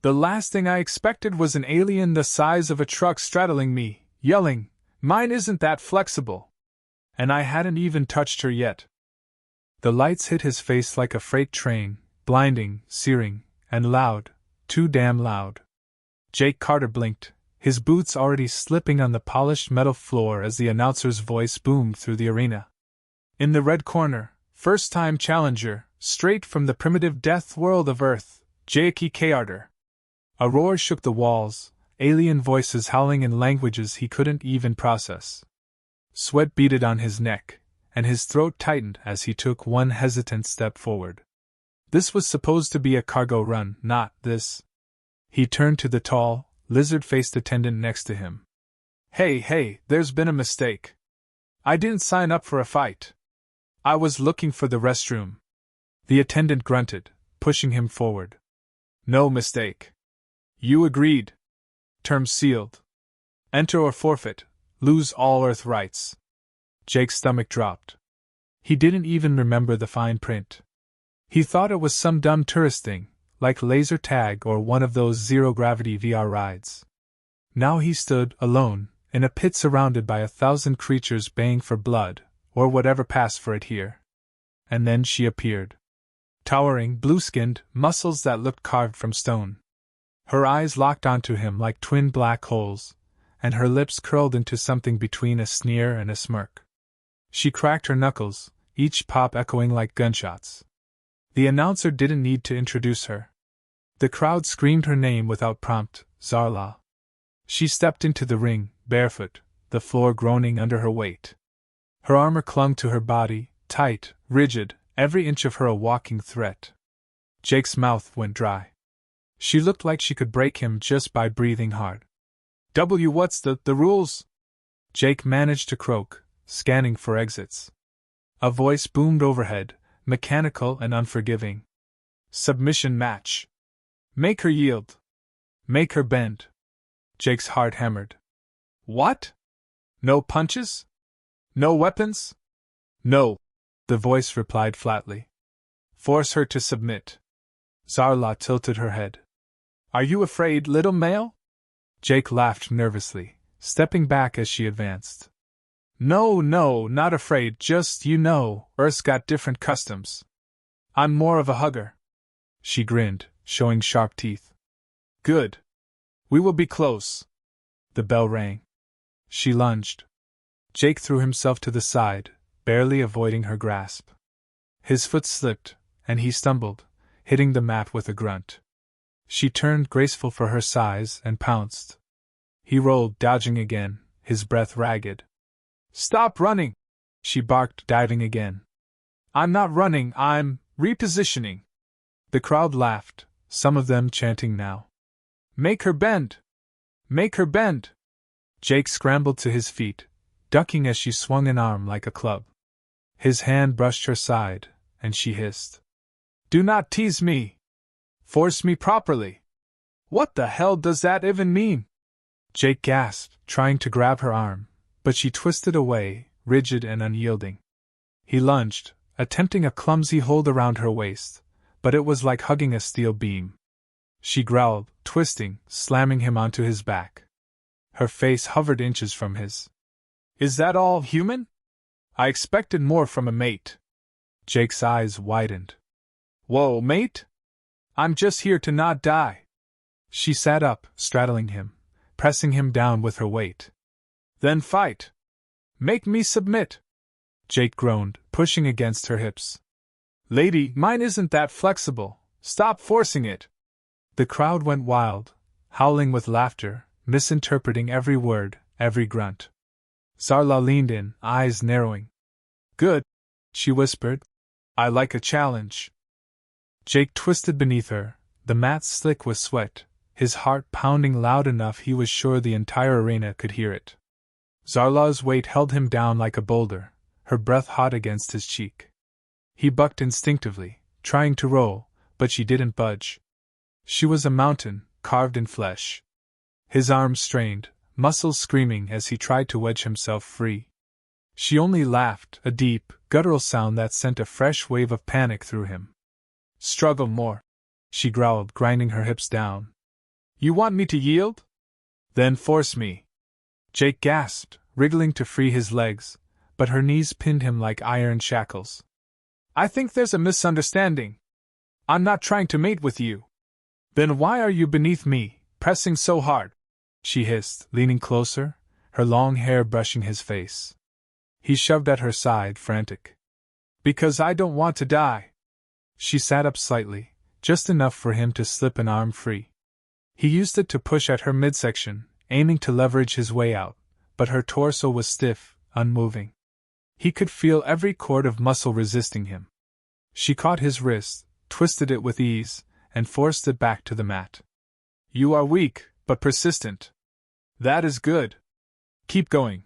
The last thing I expected was an alien the size of a truck straddling me, yelling, "Mine isn't that flexible!" And I hadn't even touched her yet. The lights hit his face like a freight train, blinding, searing, and loud, too damn loud. Jake Carter blinked, his boots already slipping on the polished metal floor as the announcer's voice boomed through the arena. In the red corner, first-time challenger, straight from the primitive death world of Earth, Jake Carter. A roar shook the walls, alien voices howling in languages he couldn't even process. Sweat beaded on his neck, and his throat tightened as he took one hesitant step forward. This was supposed to be a cargo run, not this. He turned to the tall, lizard-faced attendant next to him. Hey, there's been a mistake. I didn't sign up for a fight. I was looking for the restroom." The attendant grunted, pushing him forward. "No mistake. You agreed. Term sealed. Enter or forfeit, lose all Earth rights." Jake's stomach dropped. He didn't even remember the fine print. He thought it was some dumb tourist thing, like laser tag or one of those zero-gravity VR rides. Now he stood, alone, in a pit surrounded by 1,000 creatures baying for blood, or whatever passed for it here. And then she appeared. Towering, blue-skinned, muscles that looked carved from stone. Her eyes locked onto him like twin black holes, and her lips curled into something between a sneer and a smirk. She cracked her knuckles, each pop echoing like gunshots. The announcer didn't need to introduce her. The crowd screamed her name without prompt, Zarla. She stepped into the ring, barefoot, the floor groaning under her weight. Her armor clung to her body, tight, rigid, every inch of her a walking threat. Jake's mouth went dry. She looked like she could break him just by breathing hard. What's the rules?" Jake managed to croak, scanning for exits. A voice boomed overhead, mechanical and unforgiving. "Submission match. Make her yield. Make her bend." Jake's heart hammered. "What? No punches? No weapons?" "No," the voice replied flatly. "Force her to submit." Zarla tilted her head. "Are you afraid, little male?" Jake laughed nervously, stepping back as she advanced. No, not afraid, just, Earth's got different customs. I'm more of a hugger." She grinned, showing sharp teeth. "Good. We will be close." The bell rang. She lunged. Jake threw himself to the side, barely avoiding her grasp. His foot slipped, and he stumbled, hitting the mat with a grunt. She turned graceful for her size and pounced. He rolled, dodging again, his breath ragged. "Stop running!" she barked, diving again. "I'm not running, I'm repositioning." The crowd laughed, some of them chanting now. "Make her bend! Make her bend!" Jake scrambled to his feet, ducking as she swung an arm like a club. His hand brushed her side, and she hissed. "Do not tease me! Force me properly! What the hell does that even mean?" Jake gasped, trying to grab her arm, but she twisted away, rigid and unyielding. He lunged, attempting a clumsy hold around her waist, but it was like hugging a steel beam. She growled, twisting, slamming him onto his back. Her face hovered inches from his. "Is that all, human? I expected more from a mate." Jake's eyes widened. "Whoa, mate? I'm just here to not die." She sat up, straddling him, pressing him down with her weight. "Then fight! Make me submit!" Jake groaned, pushing against her hips. "Lady, mine isn't that flexible. Stop forcing it!" The crowd went wild, howling with laughter, misinterpreting every word, every grunt. Zarla leaned in, eyes narrowing. "Good," she whispered. "I like a challenge." Jake twisted beneath her, the mat slick with sweat, his heart pounding loud enough he was sure the entire arena could hear it. Zarla's weight held him down like a boulder, her breath hot against his cheek. He bucked instinctively, trying to roll, but she didn't budge. She was a mountain, carved in flesh. His arms strained, muscles screaming as he tried to wedge himself free. She only laughed, a deep, guttural sound that sent a fresh wave of panic through him. "Struggle more," she growled, grinding her hips down. You want me to yield? Then force me. Jake gasped, wriggling to free his legs, but her knees pinned him like iron shackles. I think there's a misunderstanding. I'm not trying to mate with you. Then why are you beneath me, pressing so hard? She hissed, leaning closer, her long hair brushing his face. He shoved at her side, frantic. Because I don't want to die. She sat up slightly, just enough for him to slip an arm free. He used it to push at her midsection, aiming to leverage his way out, but her torso was stiff, unmoving. He could feel every cord of muscle resisting him. She caught his wrist, twisted it with ease, and forced it back to the mat. You are weak, but persistent. That is good. Keep going.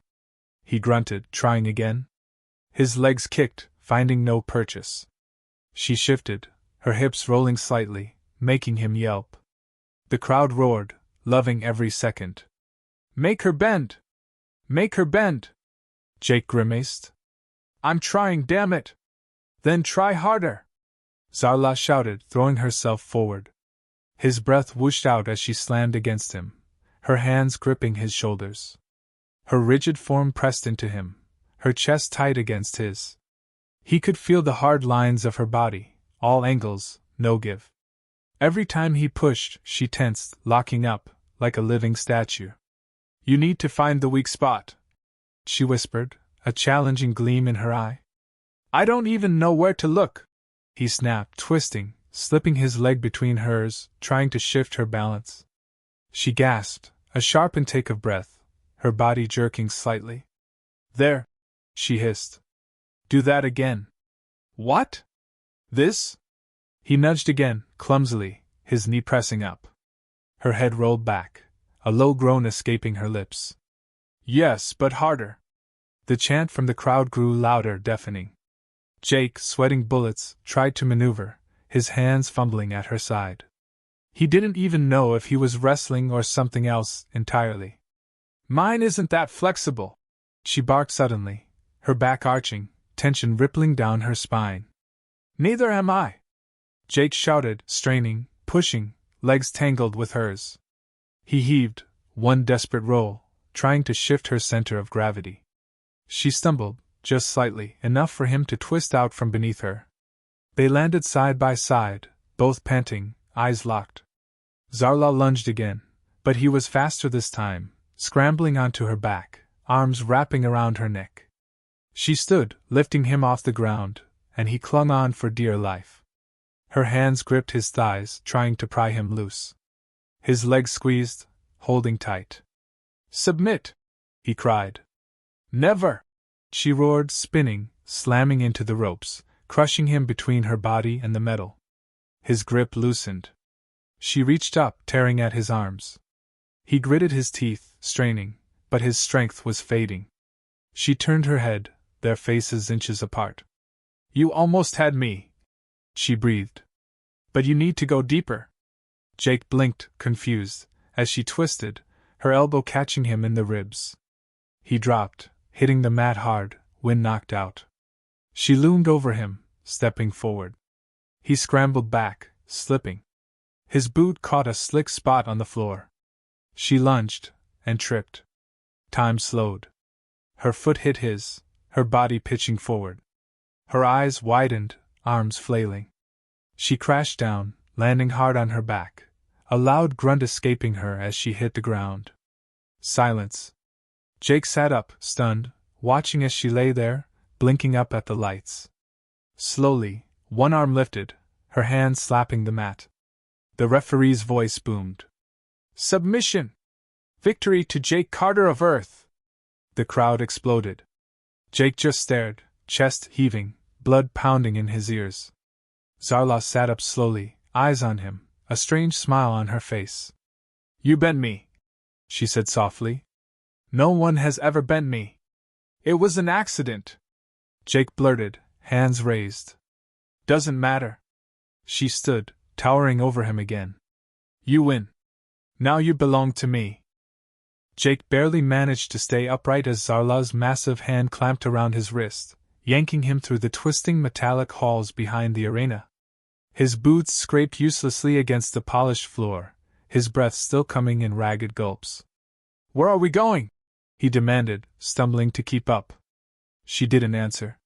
He grunted, trying again. His legs kicked, finding no purchase. She shifted, her hips rolling slightly, making him yelp. The crowd roared, loving every second. Make her bend! Make her bend! Jake grimaced. I'm trying, damn it! Then try harder! Zarla shouted, throwing herself forward. His breath whooshed out as she slammed against him, her hands gripping his shoulders. Her rigid form pressed into him, her chest tight against his. He could feel the hard lines of her body, all angles, no give. Every time he pushed, she tensed, locking up, like a living statue. You need to find the weak spot, she whispered, a challenging gleam in her eye. I don't even know where to look, he snapped, twisting, slipping his leg between hers, trying to shift her balance. She gasped, a sharp intake of breath, her body jerking slightly. There, she hissed. Do that again. What? This? He nudged again, clumsily, his knee pressing up. Her head rolled back, a low groan escaping her lips. Yes, but harder. The chant from the crowd grew louder, deafening. Jake, sweating bullets, tried to maneuver, his hands fumbling at her side. He didn't even know if he was wrestling or something else entirely. Mine isn't that flexible, she barked suddenly, her back arching, tension rippling down her spine. Neither am I, Jake shouted, straining, pushing, legs tangled with hers. He heaved, one desperate roll, trying to shift her center of gravity. She stumbled, just slightly, enough for him to twist out from beneath her. They landed side by side, both panting, eyes locked. Zarla lunged again, but he was faster this time, scrambling onto her back, arms wrapping around her neck. She stood, lifting him off the ground, and he clung on for dear life. Her hands gripped his thighs, trying to pry him loose. His legs squeezed, holding tight. Submit! He cried. Never! She roared, spinning, slamming into the ropes, crushing him between her body and the metal. His grip loosened. She reached up, tearing at his arms. He gritted his teeth, straining, but his strength was fading. She turned her head, their faces inches apart. You almost had me, she breathed. But you need to go deeper. Jake blinked, confused, as she twisted, her elbow catching him in the ribs. He dropped, hitting the mat hard, wind knocked out. She loomed over him, stepping forward. He scrambled back, slipping. His boot caught a slick spot on the floor. She lunged, and tripped. Time slowed. Her foot hit his, her body pitching forward. Her eyes widened, arms flailing. She crashed down, landing hard on her back, a loud grunt escaping her as she hit the ground. Silence. Jake sat up, stunned, watching as she lay there, blinking up at the lights. Slowly, one arm lifted, her hand slapping the mat. The referee's voice boomed. Submission! Victory to Jake Carter of Earth! The crowd exploded. Jake just stared, chest heaving, blood pounding in his ears. Zarla sat up slowly, eyes on him, a strange smile on her face. You bent me, she said softly. No one has ever bent me. It was an accident, Jake blurted, hands raised. Doesn't matter. She stood, towering over him again. You win. Now you belong to me. Jake barely managed to stay upright as Zarla's massive hand clamped around his wrist, yanking him through the twisting metallic halls behind the arena. His boots scraped uselessly against the polished floor, his breath still coming in ragged gulps. "Where are we going?" he demanded, stumbling to keep up. She didn't answer.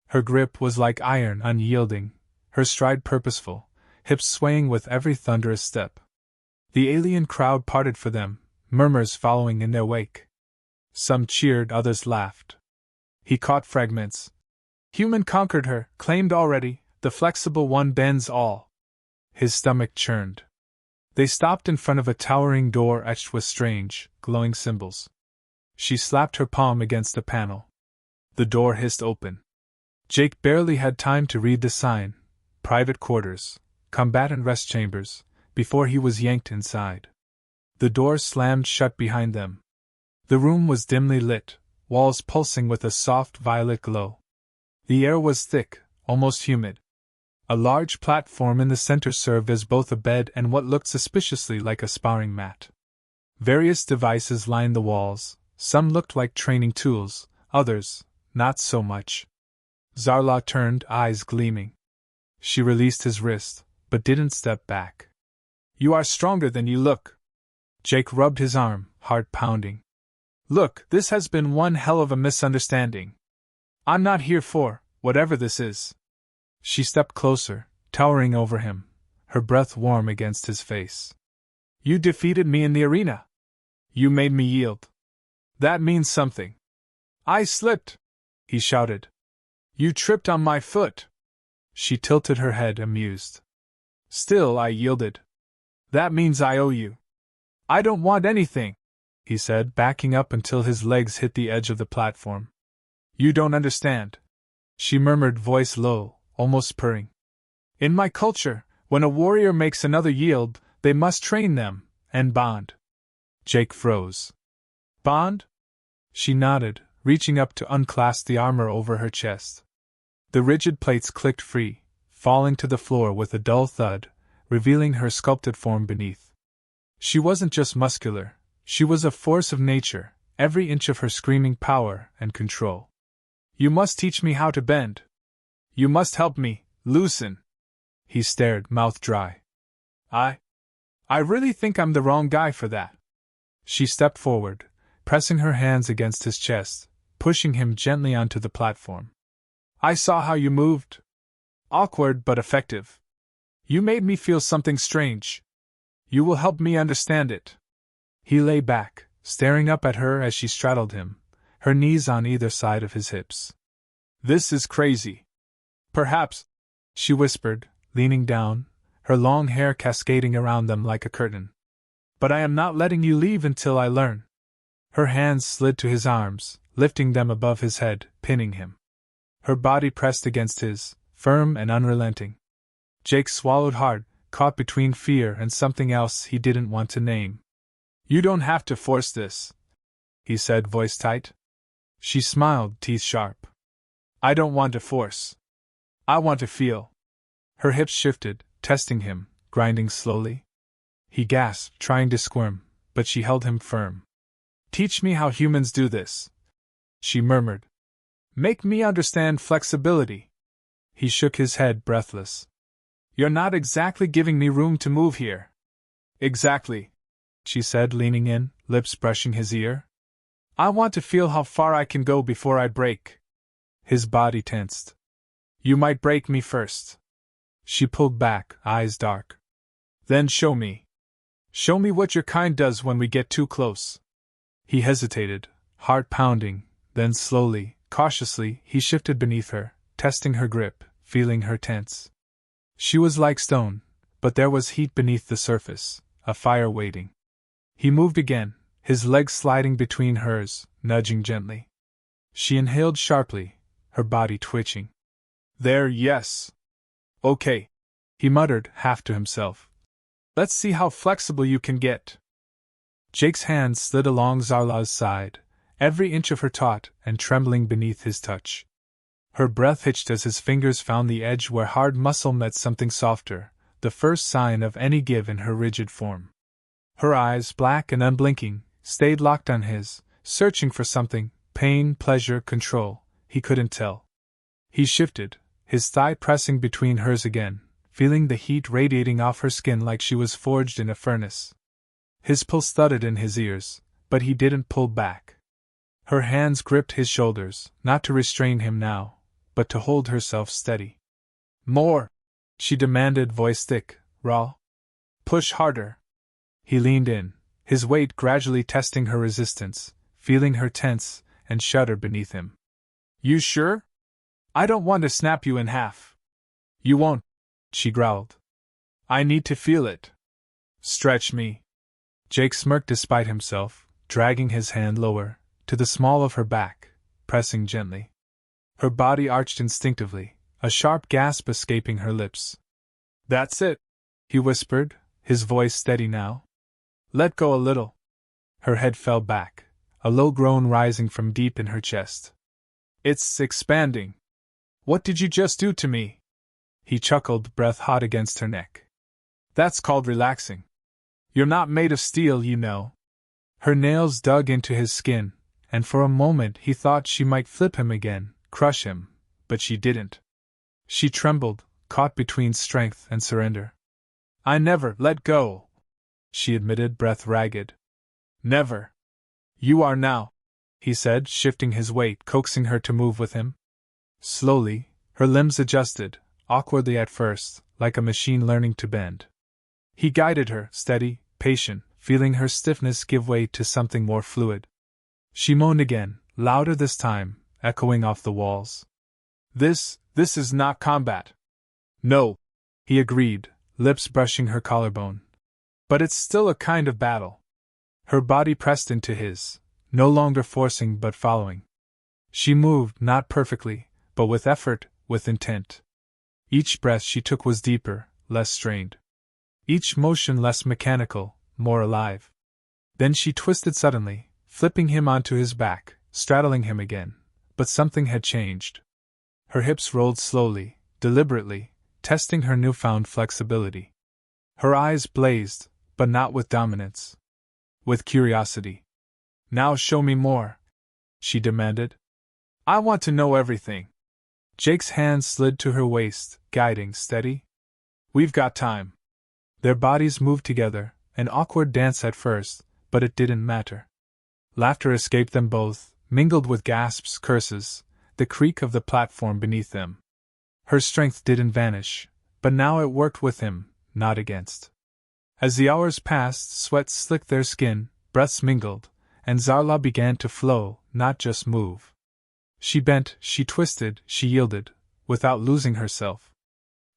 Her grip was like iron, unyielding, her stride purposeful, hips swaying with every thunderous step. The alien crowd parted for them, murmurs following in their wake. Some cheered, others laughed. He caught fragments. "Human conquered her, claimed already, the flexible one bends all." His stomach churned. They stopped in front of a towering door etched with strange, glowing symbols. She slapped her palm against the panel. The door hissed open. Jake barely had time to read the sign, "Private Quarters, Combatant Rest Chambers," before he was yanked inside. The door slammed shut behind them. The room was dimly lit, walls pulsing with a soft violet glow. The air was thick, almost humid. A large platform in the center served as both a bed and what looked suspiciously like a sparring mat. Various devices lined the walls, some looked like training tools, others, not so much. Zarla turned, eyes gleaming. She released his wrist, but didn't step back. "You are stronger than you look." Jake rubbed his arm, heart pounding. "Look, this has been one hell of a misunderstanding. I'm not here for whatever this is." She stepped closer, towering over him, her breath warm against his face. "You defeated me in the arena. You made me yield. That means something." "I slipped," he shouted. "You tripped on my foot." She tilted her head, amused. "Still, I yielded. That means I owe you." "I don't want anything," he said, backing up until his legs hit the edge of the platform. "You don't understand," she murmured, voice low, almost purring. "In my culture, when a warrior makes another yield, they must train them, and bond." Jake froze. "Bond?" She nodded, reaching up to unclasp the armor over her chest. The rigid plates clicked free, falling to the floor with a dull thud, revealing her sculpted form beneath. She wasn't just muscular, she was a force of nature, every inch of her screaming power and control. "You must teach me how to bend. You must help me loosen." He stared, mouth dry. I really think I'm the wrong guy for that." She stepped forward, pressing her hands against his chest, pushing him gently onto the platform. "I saw how you moved. Awkward but effective. You made me feel something strange. You will help me understand it." He lay back, staring up at her as she straddled him, her knees on either side of his hips. "This is crazy." "Perhaps," she whispered, leaning down, her long hair cascading around them like a curtain. "But I am not letting you leave until I learn." Her hands slid to his arms, lifting them above his head, pinning him. Her body pressed against his, firm and unrelenting. Jake swallowed hard, caught between fear and something else he didn't want to name. "You don't have to force this," he said, voice tight. She smiled, teeth sharp. "I don't want to force. I want to feel." Her hips shifted, testing him, grinding slowly. He gasped, trying to squirm, but she held him firm. "Teach me how humans do this," she murmured. "Make me understand flexibility." He shook his head, breathless. "You're not exactly giving me room to move here." "Exactly," she said, leaning in, lips brushing his ear. "I want to feel how far I can go before I break." His body tensed. "You might break me first." She pulled back, eyes dark. "Then show me. Show me what your kind does when we get too close." He hesitated, heart pounding, then slowly, cautiously, he shifted beneath her, testing her grip, feeling her tense. She was like stone, but there was heat beneath the surface, a fire waiting. He moved again, his legs sliding between hers, nudging gently. She inhaled sharply, her body twitching. "There, yes. Okay," he muttered, half to himself. "Let's see how flexible you can get." Jake's hand slid along Zarla's side, every inch of her taut and trembling beneath his touch. Her breath hitched as his fingers found the edge where hard muscle met something softer, the first sign of any give in her rigid form. Her eyes, black and unblinking, stayed locked on his, searching for something, pain, pleasure, control, he couldn't tell. He shifted, his thigh pressing between hers again, feeling the heat radiating off her skin like she was forged in a furnace. His pulse thudded in his ears, but he didn't pull back. Her hands gripped his shoulders, not to restrain him now, but to hold herself steady. More! She demanded, voice thick, raw. Push harder. He leaned in, his weight gradually testing her resistance, feeling her tense and shudder beneath him. You sure? I don't want to snap you in half. You won't, she growled. I need to feel it. Stretch me. Jake smirked despite himself, dragging his hand lower, to the small of her back, pressing gently. Her body arched instinctively, a sharp gasp escaping her lips. That's it, he whispered, his voice steady now. Let go a little. Her head fell back, a low groan rising from deep in her chest. It's expanding. What did you just do to me? He chuckled, breath hot against her neck. That's called relaxing. You're not made of steel, you know. Her nails dug into his skin, and for a moment he thought she might flip him again, crush him, but she didn't. She trembled, caught between strength and surrender. I never let go, she admitted, breath ragged. Never. You are now, he said, shifting his weight, coaxing her to move with him. Slowly, her limbs adjusted, awkwardly at first, like a machine learning to bend. He guided her, steady, patient, feeling her stiffness give way to something more fluid. She moaned again, louder this time, echoing off the walls. This is not combat. No, he agreed, lips brushing her collarbone. But it's still a kind of battle. Her body pressed into his, no longer forcing but following. She moved, not perfectly, but with effort, with intent. Each breath she took was deeper, less strained. Each motion less mechanical, more alive. Then she twisted suddenly, flipping him onto his back, straddling him again, but something had changed. Her hips rolled slowly, deliberately, testing her newfound flexibility. Her eyes blazed, but not with dominance. With curiosity. Now show me more, she demanded. I want to know everything. Jake's hand slid to her waist, guiding, steady. We've got time. Their bodies moved together, an awkward dance at first, but it didn't matter. Laughter escaped them both, mingled with gasps, curses, the creak of the platform beneath them. Her strength didn't vanish, but now it worked with him, not against. As the hours passed, sweat slicked their skin, breaths mingled, and Zarla began to flow, not just move. She bent, she twisted, she yielded, without losing herself.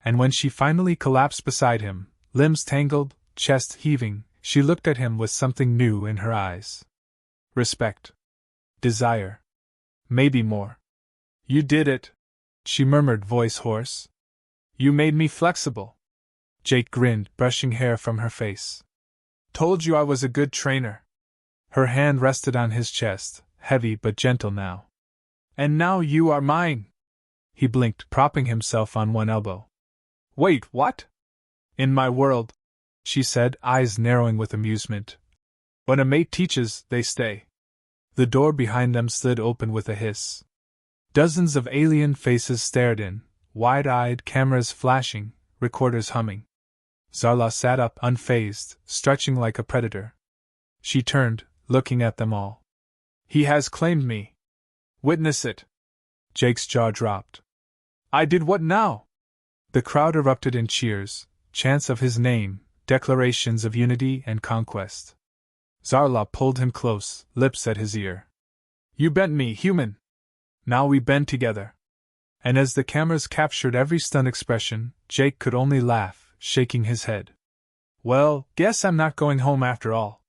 And when she finally collapsed beside him, limbs tangled, chest heaving, she looked at him with something new in her eyes. Respect. Desire. Maybe more. You did it, she murmured, voice hoarse. You made me flexible. Jake grinned, brushing hair from her face. Told you I was a good trainer. Her hand rested on his chest, heavy but gentle now. And now you are mine. He blinked, propping himself on one elbow. Wait, what? In my world, she said, eyes narrowing with amusement. When a mate teaches, they stay. The door behind them slid open with a hiss. Dozens of alien faces stared in, wide-eyed, cameras flashing, recorders humming. Zarla sat up, unfazed, stretching like a predator. She turned, looking at them all. He has claimed me. Witness it. Jake's jaw dropped. I did what now? The crowd erupted in cheers, chants of his name, declarations of unity and conquest. Zarla pulled him close, lips at his ear. You bent me, human. Now we bend together. And as the cameras captured every stunned expression, Jake could only laugh, shaking his head. Well, guess I'm not going home after all.